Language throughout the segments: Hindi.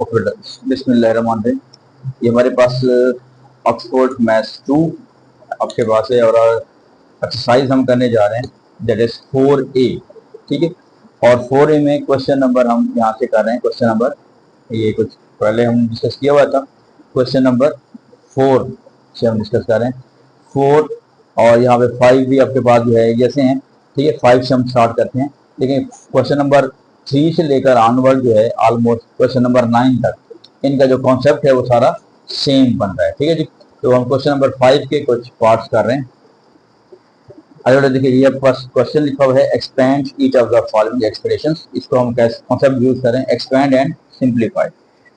ओके बेटा, बिस्मिल्लाहिर्रहमानिर्रहीम। ये हमारे पास ऑक्सफोर्ड मैथ्स 2 आपके पास है और एक्सरसाइज हम करने जा रहे हैं, दैट इज 4A। ठीक है, और 4A में क्वेश्चन नंबर हम यहाँ से कर रहे हैं। क्वेश्चन नंबर ये कुछ पहले हम डिस्कस किया हुआ था। क्वेश्चन नंबर 4 से हम डिस्कस कर रहे हैं 4, और यहाँ पे 5 भी आपके पास जो है जैसे हैं। ठीक है, 5 से हम स्टार्ट करते हैं, लेकिन क्वेश्चन नंबर 3 से लेकर ऑनवर्ड जो है ऑलमोस्ट क्वेश्चन नंबर 9 तक इनका जो कॉन्सेप्ट है वो सारा सेम बन रहा है। ठीक है जी, तो हम क्वेश्चन नंबर 5 के कुछ पार्ट्स कर रहे हैं। अगर देखिए ये फर्स्ट क्वेश्चन लिखा हुआ है, expand each of the following expressions. इसको हम कैसे कॉन्सेप्ट यूज करें, expand and simplify.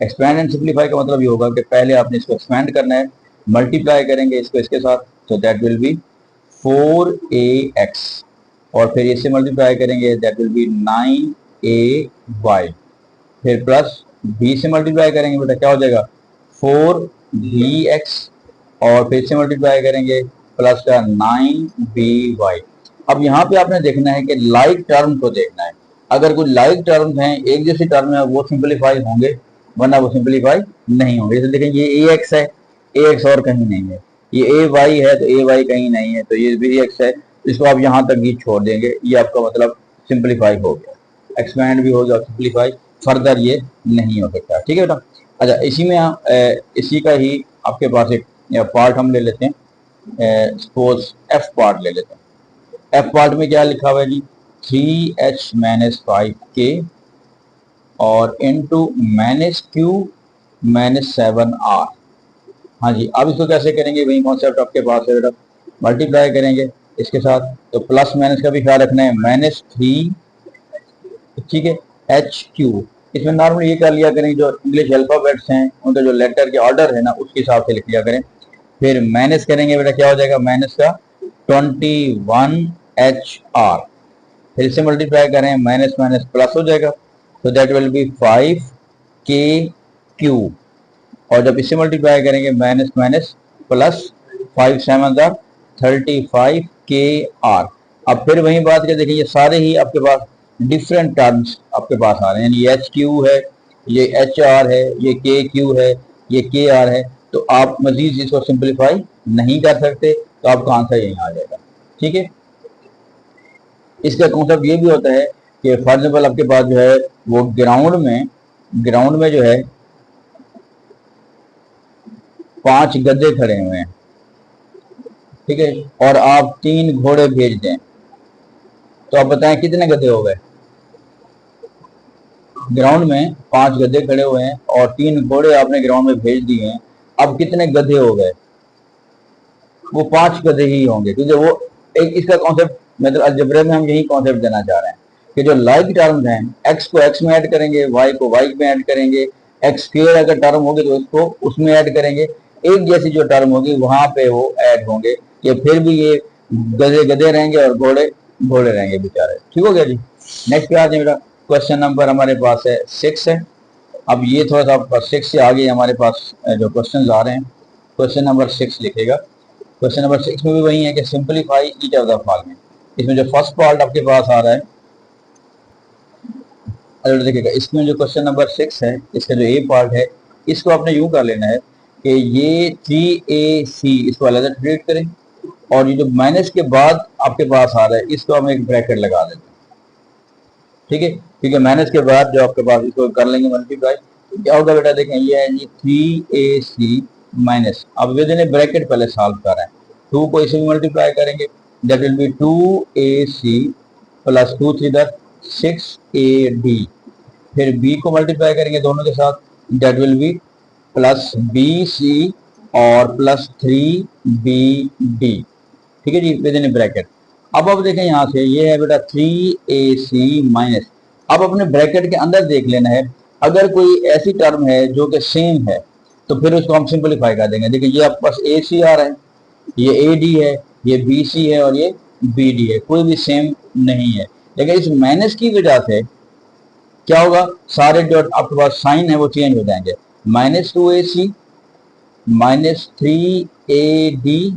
Expand and simplify का मतलब ये होगा कि पहले आपने इसको एक्सपैंड करना है, मल्टीप्लाई करेंगे इसको इसके साथ, तो दैट विल बी 4ax, और फिर इससे मल्टीप्लाई करेंगे दैट विल बी 9ay, फिर प्लस b से मल्टीप्लाई करेंगे बेटा क्या हो जाएगा 4bx, और फिर से मल्टीप्लाई करेंगे प्लस का 9by। अब यहाँ पे आपने देखना है कि लाइक टर्म को देखना है। अगर कोई लाइक टर्म है, एक जैसी टर्म है, वो सिंप्लीफाई होंगे, वरना वो सिंप्लीफाई नहीं होंगे। जैसे देखें ये ax है, ax और कहीं नहीं है, ये ay है तो ay कहीं नहीं है, तो ये bx है, इसको आप यहाँ तक ही छोड़ देंगे, ये आपका मतलब सिंप्लीफाई हो गया। एक्सपैंड भी हो गया, सिंप्लीफाई फर्दर ये नहीं हो सकता। ठीक है बेटा। अच्छा, इसी में इसी का ही आपके पास एक पार्ट हम ले लेते हैं, सपोज एफ पार्ट ले लेते हैं। एफ पार्ट में क्या लिखा हुआ है जी, 3h माइनस 5k और into minus Q minus 7r। हाँ जी, अब इसको कैसे करेंगे, वही कॉन्सेप्ट आपके पास है बेटा, मल्टीप्लाई करेंगे इसके साथ, तो प्लस माइनस का भी ख्याल रखना है, -3, ठीक है, एच क्यू। इसमें नॉर्मल ये कर लिया करें, जो इंग्लिश अल्फाबेट्स हैं उनका जो लेटर के ऑर्डर है ना उसके हिसाब से लिख लिया करें। फिर माइनस करेंगे बेटा क्या हो जाएगा, माइनस का 21HR, फिर इससे मल्टीप्लाई करें, माइनस माइनस प्लस हो जाएगा, तो दैट विल बी 5KQ, और जब इससे मल्टीप्लाई करेंगे माइनस माइनस प्लस, 5 7 35KR। अब फिर वही बात कर देखिए, ये सारे ही आपके पास डिफरेंट टर्म्स आपके पास आ रहे हैं, ये HQ है, ये HR है, ये KQ है, ये KR है, तो आप मजीद इसको सिंप्लीफाई नहीं कर सकते, तो आपका आंसर यही आ जाएगा। ठीक है, इसका कॉन्सेप्ट ये भी होता है कि फॉर एग्जाम्पल आपके पास जो है वो ग्राउंड में जो है 5 गधे खड़े हुए हैं, ठीक है, और आप 3 घोड़े भेज दें, तो आप बताएं कितने गधे हो गए। ग्राउंड में 5 गधे खड़े हुए हैं और 3 घोड़े आपने ग्राउंड में भेज दिए हैं, अब कितने गधे हो गए, वो 5 गधे ही होंगे, क्योंकि वो एक इसका कॉन्सेप्ट मतलब अलजेब्रा में हम यही कॉन्सेप्ट देना चाह रहे हैं कि जो लाइक टर्म्स हैं, एक्स को एक्स में ऐड करेंगे, वाई को वाई में ऐड करेंगे, एक्स स्क्वायर अगर टर्म होगी तो उसको उसमें ऐड करेंगे, एक जैसी जो टर्म होगी वहां पे वो ऐड होंगे, ये फिर भी ये गधे गधे रहेंगे और घोड़े घोड़े रहेंगे बेचारे। ठीक हो गया जी। नेक्स्ट पे आ जाए बेटा, क्वेश्चन नंबर हमारे पास है 6 है। अब ये थोड़ा सा 6 से आगे हमारे पास जो क्वेश्चन आ रहे हैं, क्वेश्चन नंबर 6 लिखेगा। क्वेश्चन नंबर 6 में भी वही है कि simplify each of the following. इसमें जो फर्स्ट पार्ट आपके पास आ रहा है, अगर देखिएगा इसमें जो क्वेश्चन नंबर 6 है, इसका जो ए पार्ट है, इसको आपने यूं कर लेना है कि ये 3AC इसको अलग ट्रीट करें, और ये जो माइनस के बाद आपके पास आ रहा है इसको हम एक ब्रैकेट लगा देते हैं। ठीक है, क्योंकि माइनस के बाद जो आपके पास इसको कर लेंगे मल्टीप्लाई, तो क्या होगा बेटा, देखें ये है जी 3AC माइनस, अब विद इन ब्रैकेट पहले सॉल्व कर रहे हैं, 2 को इसे मल्टीप्लाई करेंगे, that will be 2AC plus 2 3 6AD, फिर b को मल्टीप्लाई करेंगे दोनों के साथ, that will be plus BC और प्लस 3BD। ठीक है जी, विद इन ब्रैकेट। अब देखें यहाँ से ये है बेटा 3AC माइनस, अब अपने ब्रैकेट के अंदर देख लेना है, अगर कोई ऐसी टर्म है जो कि सेम है तो फिर उसको हम सिंपलीफाई कर देंगे। देखिए ये आपके पास AC आ रहा है, ये AD है, ये BC है और ये BD है, कोई भी सेम नहीं है, लेकिन इस माइनस की वजह से क्या होगा, सारे जो आपके पास साइन है वो चेंज हो जाएंगे, -2AC -3AD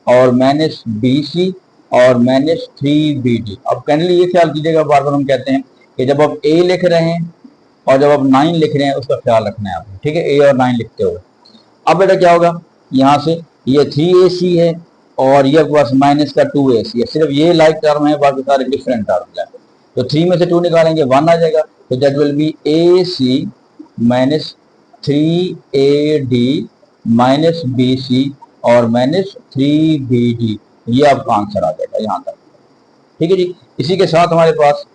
और -BC और -3BD। अब कैनली ये ख्याल कीजिएगा, बार बार हम कहते हैं कि जब आप A लिख रहे हैं और जब आप 9 लिख रहे हैं उसका ख्याल रखना है आपने, ठीक है, ए और 9 लिखते हुए। अब बेटा क्या होगा, यहाँ से ये 3ac है और ये आपके पास माइनस का 2ac है, सिर्फ ये लाइक टर्म है, बाकी सारे डिफरेंट टर्म है। तो 3 में से 2 निकालेंगे 1 आ जाएगा, तो that will be ac minus 3ad minus bc और माइनस 3bd, ये आपका आंसर आ जाएगा यहाँ तक, ठीक है जी। इसी के साथ हमारे पास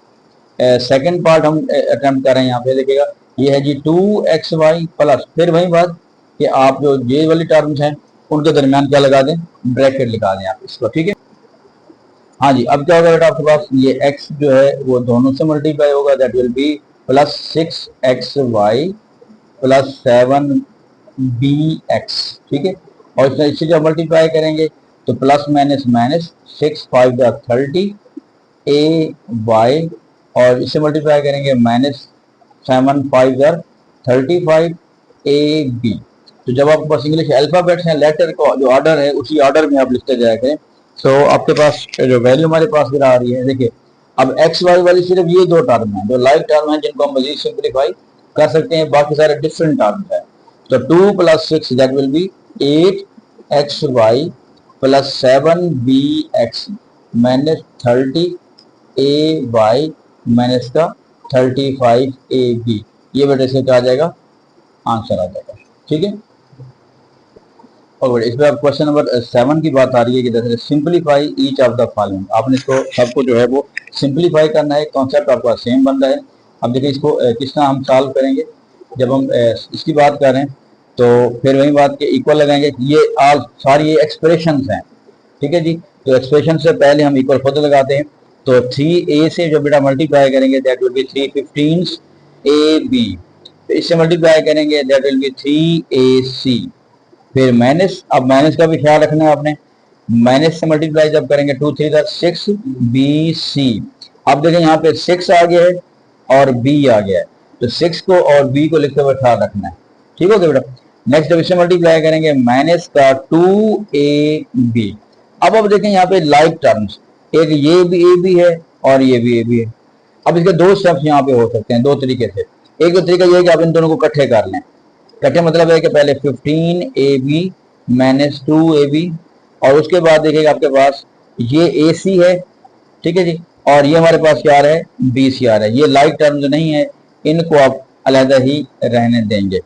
सेकंड पार्ट हम अटेम्प्ट कर रहे हैं। यहाँ पे देखिएगा ये है जी 2xy प्लस, फिर वही बात कि आप जो ये वाली टर्म्स हैं उनके दरमियान क्या लगा दें, ब्रैकेट लगा दें आप इसको, ठीक है। हाँ जी, अब क्या होगा बेटा, आपके पास ये x जो है वो दोनों से मल्टीप्लाई होगा, that will be plus 6xy plus 7bx, ठीक है। और इससे जब मल्टीप्लाई करेंगे तो प्लस माइनस माइनस 6 5 30 ay, और इससे मल्टीप्लाई करेंगे माइनस 7 5 35 ab। तो जब आपके पास इंग्लिश अल्फाबेट्स हैं, लेटर का जो ऑर्डर है उसी ऑर्डर में आप लिखते जाया करें। सो आपके पास जो वैल्यू हमारे पास गिरा आ रही है, देखिए अब एक्स वाई वाली सिर्फ ये दो टर्म है जो लाइक टर्म है, जिनको हम मजीद सिंप्लीफाई कर सकते हैं, बाकी सारे डिफरेंट टर्म है। तो 2 + 6 that will be 8xy plus 7bx minus 30ay minus का 35ab, ये बेटे से क्या आ जाएगा, आंसर आ जाएगा, ठीक है। और इसमें अब क्वेश्चन नंबर 7 की बात आ रही है कि जैसे simplify each of the following, आपने इसको सबको जो है वो सिंपलीफाई करना है, कॉन्सेप्ट आपका सेम बन रहा है। अब देखिए इसको किस तरह हम सॉल्व करेंगे। जब हम इसकी बात करें तो फिर वही बात के इक्वल लगाएंगे, ये ऑल सारी ये एक्सप्रेशंस हैं, ठीक है जी। तो एक्सप्रेशन से पहले हम इक्वल खुद लगाते हैं, तो 3a से जो बेटा मल्टीप्लाई करेंगे दैट विल बी 315ab, तो इससे मल्टीप्लाई करेंगे दैट विल बी 3ac, फिर माइनस, अब माइनस का भी ख्याल रखना है आपने, माइनस से मल्टीप्लाई जब करेंगे 2 3 6bc। अब देखें यहाँ पे 6 आ गया है और b आ गया है, तो 6 को और b को लिखते हुए ख्याल रखना है, ठीक हो गया बेटा। नेक्स्ट जब इससे मल्टीप्लाई करेंगे माइनस का 2ab। अब देखें यहाँ पे लाइक टर्म्स, एक ये भी a भी है और ये भी a भी है। अब इसके दो स्टेप्स यहाँ पे हो सकते हैं दो तरीके से। एक तो तरीका ये है कि आप इन दोनों को इकट्ठे कर लें, इकट्ठे मतलब है कि पहले 15ab माइनस 2ab, और उसके बाद देखिएगा आपके पास ये ac है, ठीक है जी, और ये हमारे पास क्या आ रहा है, bc आ रहा है। ये लाइक टर्म जो नहीं है इनको आप अलहदा ही रहने देंगे,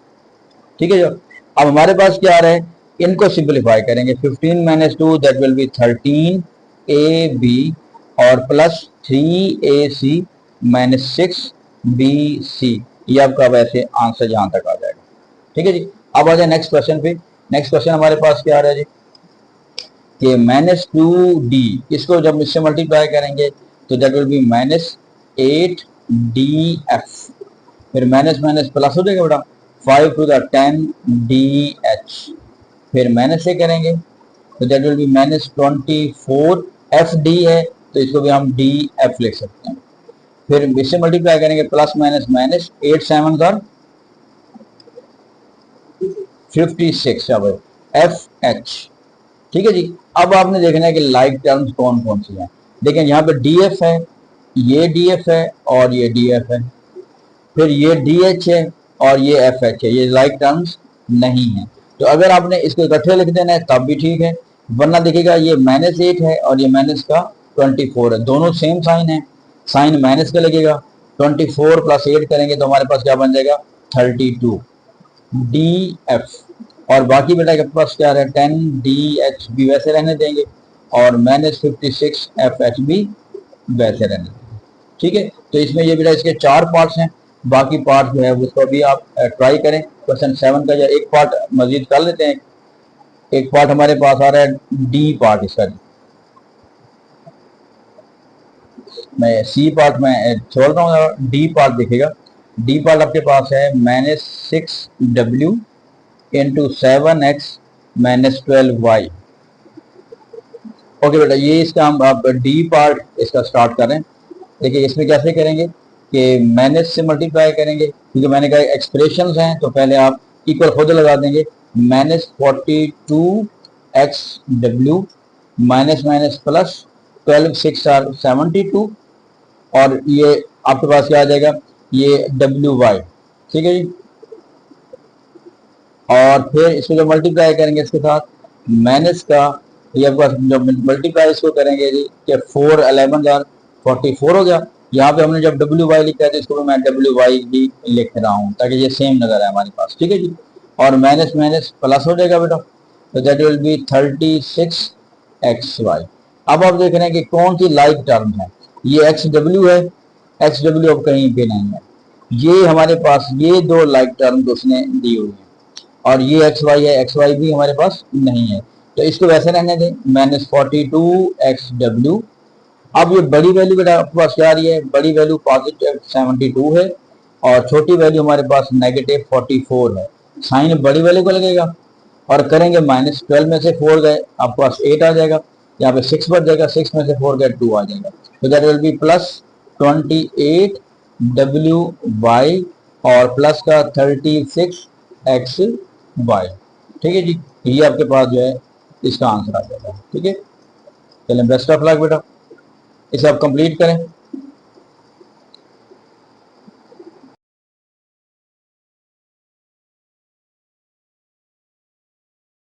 ठीक है जो। अब हमारे पास क्या आ रहा है, इनको सिंपलीफाई करेंगे, 15 minus 2 that will be 13ab और प्लस 3ac माइनस 6bc, ये आपका वैसे आंसर जहां तक आ जाएगा, ठीक है जी। अब आ जाए नेक्स्ट क्वेश्चन पे। नेक्स्ट क्वेश्चन हमारे पास क्या आ रहा है जी कि माइनस 2d, इसको जब इससे मल्टीप्लाई करेंगे तो that will be minus 8df, फिर माइनस माइनस प्लस हो जाएगा बेटा 5 to the 10dh, फिर माइनस से करेंगे तो that will be minus 24fd है, तो इसको भी हम df लिख सकते हैं। फिर इससे मल्टीप्लाई करेंगे प्लस माइनस माइनस 8 7 और 56 fh, ठीक है जी। अब आपने देखना है कि लाइक टर्म्स कौन कौन सी हैं। देखें यहाँ पे df है, ये df है और ये df है, फिर ये dh है और ये fh है, ये लाइक टर्म्स नहीं है। तो अगर आपने इसको इकट्ठे लिख देना है तब भी ठीक है, वरना देखिएगा ये माइनस 8 है और ये माइनस का 24 है, दोनों सेम साइन है, साइन माइनस का लगेगा, 24 प्लस 8 करेंगे तो हमारे पास क्या बन जाएगा 32 df, और बाकी बेटा के पास क्या है 10dh भी वैसे रहने देंगे और माइनस 56 fh भी वैसे रहने देंगे, ठीक है। तो इसमें ये बेटा इसके 4 पार्ट्स हैं, बाकी पार्ट जो है उसको भी आप ट्राई करें। क्वेश्चन 7 का या एक पार्ट मजीद कर लेते हैं। एक पार्ट हमारे पास आ रहा है डी पार्ट, इसका मैं सी पार्ट में छोड़ रहा हूँ, डी पार्ट देखिएगा। डी पार्ट आपके पास है minus 6w into 7x minus 12y। Okay बेटा, ये इसका हम आप डी पार्ट इसका स्टार्ट करें। देखिए इसमें कैसे करेंगे कि माइनस से मल्टीप्लाई करेंगे, क्योंकि मैंने कहा एक्सप्रेशंस हैं तो पहले आप इक्वल खुद लगा देंगे, minus 42xw minus minus plus 12 6 72, और ये आपके पास क्या आ जाएगा, ये wy, ठीक है जी। और फिर इसको जब मल्टीप्लाई करेंगे इसके साथ माइनस का, ये आपके पास जब मल्टीप्लाई इसको करेंगे जी कि 4 11 जार 44 हो गया। यहाँ पे हमने जब डब्ल्यू वाई लिखा है तो इसको भी मैं डब्ल्यू वाई भी लिख रहा हूँ ताकि ये सेम नजर आए हमारे पास। ठीक है जी। और माइनस माइनस प्लस हो जाएगा बेटा, तो दैट विल बी 36xy। अब आप देख रहे हैं कि कौन सी लाइक टर्म है, ये एक्स डब्ल्यू है, एक्स डब्ल्यू अब कहीं पे नहीं है, ये हमारे पास ये दो लाइक टर्म उसने दी हुई है, और ये एक्स वाई है, एक्स वाई भी हमारे पास नहीं है, तो इसको वैसे रहने दें -42xw। अब ये बड़ी वैल्यू बेटा आपके पास क्या आ रही है, बड़ी वैल्यू पॉजिटिव 72 है और छोटी वैल्यू हमारे पास -44 है। साइन बड़ी वैल्यू को लगेगा और करेंगे -12 में से 4 गए आपके पास 8 आ जाएगा, यहाँ पे 6 बच जाएगा, 6 में से 4 गए 2 आ जाएगा, तो दैट विल बी +28WY और प्लस का 36XY। ठीक है जी, ये आपके पास जो है इसका आंसर आ जाएगा। ठीक है, चलें बेस्ट ऑफ लक बेटा, इसे आप कंप्लीट करें।